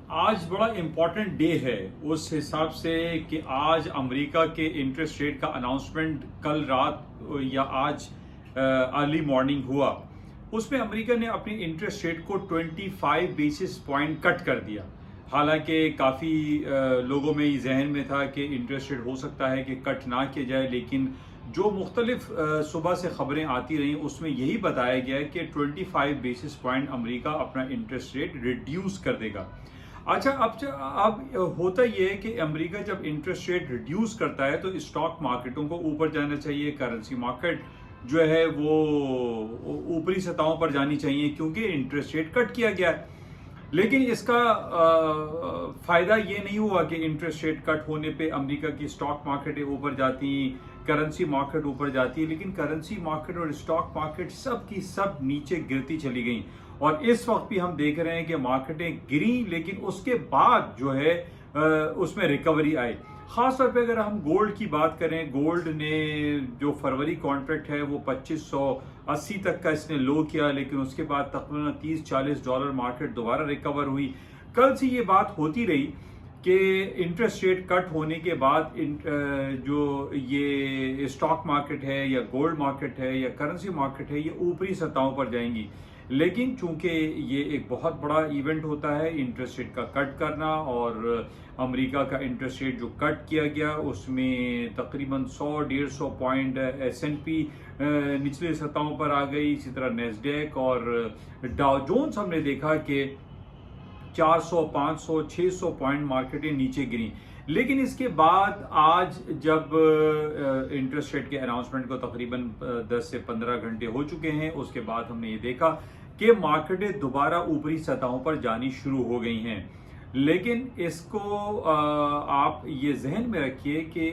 آج بڑا important day ہے اس حساب سے کہ آج امریکہ کے انٹرسٹ ریٹ کا اناؤنسمنٹ کل رات یا آج ارلی مارننگ ہوا. اس میں امریکہ نے اپنی انٹرسٹ ریٹ کو 25 بیسس پوائنٹ کٹ کر دیا. حالانکہ کافی لوگوں میں یہ ذہن میں تھا کہ انٹرسٹ ریٹ ہو سکتا ہے کہ کٹ نہ کیا جائے، لیکن جو مختلف صبح سے خبریں آتی رہیں اس میں یہی بتایا گیا کہ 25 بیسس پوائنٹ امریکہ اپنا انٹرسٹ ریٹ ریڈیوس کر دے گا. اچھا، اب ہوتا یہ ہے کہ امریکہ جب انٹرسٹ ریٹ ریڈیوس کرتا ہے تو اسٹاک مارکیٹوں کو اوپر جانا چاہیے، کرنسی مارکیٹ جو ہے وہ اوپری سطحوں پر جانی چاہیے کیونکہ انٹرسٹ ریٹ کٹ کیا گیا ہے. لیکن اس کا فائدہ یہ نہیں ہوا کہ انٹرسٹ ریٹ کٹ ہونے پہ امریکہ کی اسٹاک مارکیٹیں اوپر جاتی، کرنسی مارکیٹ اوپر جاتی ہے، لیکن کرنسی مارکیٹ اور اسٹاک مارکیٹ سب کی سب نیچے گرتی چلی گئیں. اور اس وقت بھی ہم دیکھ رہے ہیں کہ مارکیٹیں گریں، لیکن اس کے بعد جو ہے اس میں ریکوری آئی. خاص طور پہ اگر ہم گولڈ کی بات کریں، گولڈ نے جو فروری کانٹریکٹ ہے وہ 2580 تک کا اس نے لو کیا، لیکن اس کے بعد تقریباً $30-40 مارکیٹ دوبارہ ریکور ہوئی. کل سے یہ بات ہوتی رہی کہ انٹرسٹ ریٹ کٹ ہونے کے بعد جو یہ اسٹاک مارکیٹ ہے یا گولڈ مارکیٹ ہے یا کرنسی مارکیٹ ہے یہ اوپری سطحوں پر جائیں گی. لیکن چونکہ یہ ایک بہت بڑا ایونٹ ہوتا ہے انٹرسٹ ریٹ کا کٹ کرنا، اور امریکہ کا انٹرسٹ ریٹ جو کٹ کیا گیا اس میں تقریباً 100-150 پوائنٹ S&P نچلے سطحوں پر آ گئی. اسی طرح نیسڈیک اور ڈاؤ جونز ہم نے دیکھا کہ 400 500 600 پوائنٹ مارکیٹیں نیچے گریں. لیکن اس کے بعد آج جب انٹرسٹ ریٹ کے اناؤنسمنٹ کو تقریباً 10 سے 15 گھنٹے ہو چکے ہیں، اس کے بعد ہم نے یہ دیکھا کہ مارکیٹیں دوبارہ اوپری سطحوں پر جانی شروع ہو گئی ہیں. لیکن اس کو آپ یہ ذہن میں رکھیے کہ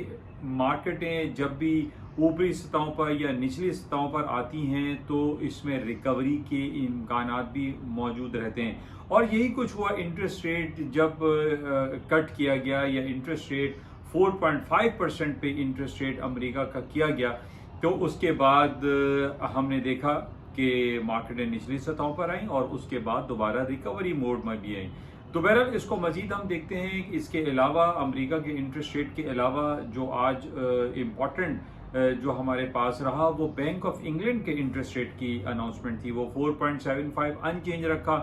مارکیٹیں جب بھی اوپری سطحوں پر یا نچلی سطحوں پر آتی ہیں تو اس میں ریکوری کے امکانات بھی موجود رہتے ہیں. اور یہی کچھ ہوا. انٹرسٹ ریٹ جب کٹ کیا گیا یا انٹرسٹ ریٹ 4.5% پہ انٹرسٹ ریٹ امریکہ کا کیا گیا تو اس کے بعد ہم نے دیکھا کہ مارکیٹیں نچلی سطحوں پر آئیں اور اس کے بعد دوبارہ ریکوری موڈ میں بھی آئیں. تو بہرحال اس کو مزید ہم دیکھتے ہیں. اس کے علاوہ امریکہ کے انٹرسٹ ریٹ کے علاوہ جو آج امپورٹنٹ جو ہمارے پاس رہا وہ بینک آف انگلینڈ کے انٹرسٹ ریٹ کی اناؤنسمنٹ تھی. وہ 4.75 ان چینج رکھا.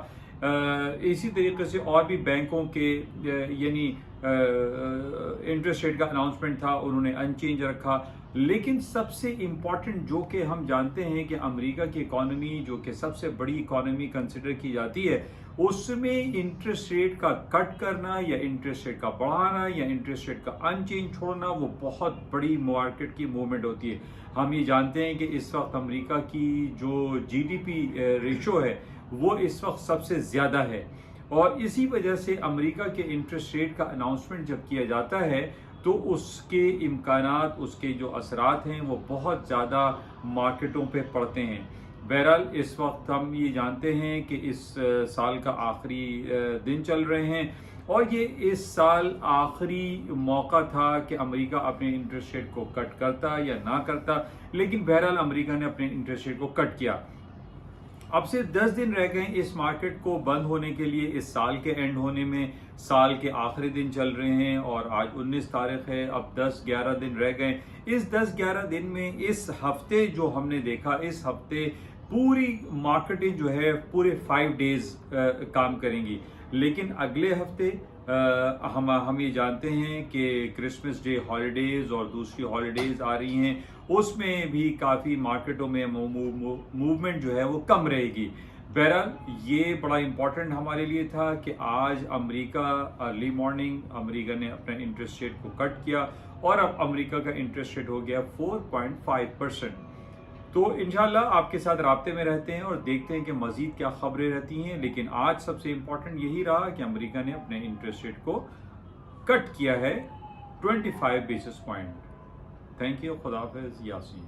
اسی طریقے سے اور بھی بینکوں کے یعنی انٹرسٹ ریٹ کا اناؤنسمنٹ تھا، انہوں نے ان چینج رکھا. لیکن سب سے امپورٹنٹ جو کہ ہم جانتے ہیں کہ امریکہ کی اکانومی جو کہ سب سے بڑی اکانومی کنسیڈر کی جاتی ہے، اس میں انٹرسٹ ریٹ کا کٹ کرنا یا انٹرسٹ ریٹ کا بڑھانا یا انٹرسٹ ریٹ کا ان چینج چھوڑنا وہ بہت بڑی مارکیٹ کی موومنٹ ہوتی ہے. ہم یہ جانتے ہیں کہ اس وقت امریکہ کی جو GDP ریشو ہے وہ اس وقت سب سے زیادہ ہے، اور اسی وجہ سے امریکہ کے انٹرسٹ ریٹ کا اناؤنسمنٹ جب کیا جاتا ہے تو اس کے امکانات، اس کے جو اثرات ہیں وہ بہت زیادہ مارکیٹوں پہ پڑتے ہیں. بہرحال اس وقت ہم یہ جانتے ہیں کہ اس سال کا آخری دن چل رہے ہیں اور یہ اس سال آخری موقع تھا کہ امریکہ اپنے انٹرسٹ ریٹ کو کٹ کرتا یا نہ کرتا، لیکن بہرحال امریکہ نے اپنے انٹرسٹ ریٹ کو کٹ کیا. اب سے 10 دن رہ گئے اس مارکیٹ کو بند ہونے کے لیے. اس سال کے اینڈ ہونے میں سال کے آخری دن چل رہے ہیں اور آج 19 تاریخ ہے. اب 10-11 دن رہ گئے. اس 10-11 دن میں اس ہفتے جو ہم نے دیکھا، اس ہفتے پوری مارکیٹیں جو ہے پورے 5 ڈیز کام کریں گی. لیکن اگلے ہفتے ہم یہ جانتے ہیں کہ کرسمس ڈے ہالیڈیز اور دوسری ہالیڈیز آ رہی ہیں، اس میں بھی کافی مارکیٹوں میں موومنٹ جو ہے وہ کم رہے گی. بہرحال یہ بڑا امپورٹنٹ ہمارے لیے تھا کہ آج امریکہ ارلی مارننگ امریکہ نے اپنا انٹرسٹ ریٹ کو کٹ کیا اور اب امریکہ کا انٹرسٹ ریٹ ہو گیا 4.5%. تو انشاءاللہ آپ کے ساتھ رابطے میں رہتے ہیں اور دیکھتے ہیں کہ مزید کیا خبریں رہتی ہیں. لیکن آج سب سے امپورٹنٹ یہی رہا کہ امریکہ نے اپنے انٹرسٹ ریٹ کو کٹ کیا ہے 25 بیسس پوائنٹ. Thank you. خدا حافظ. یاسین.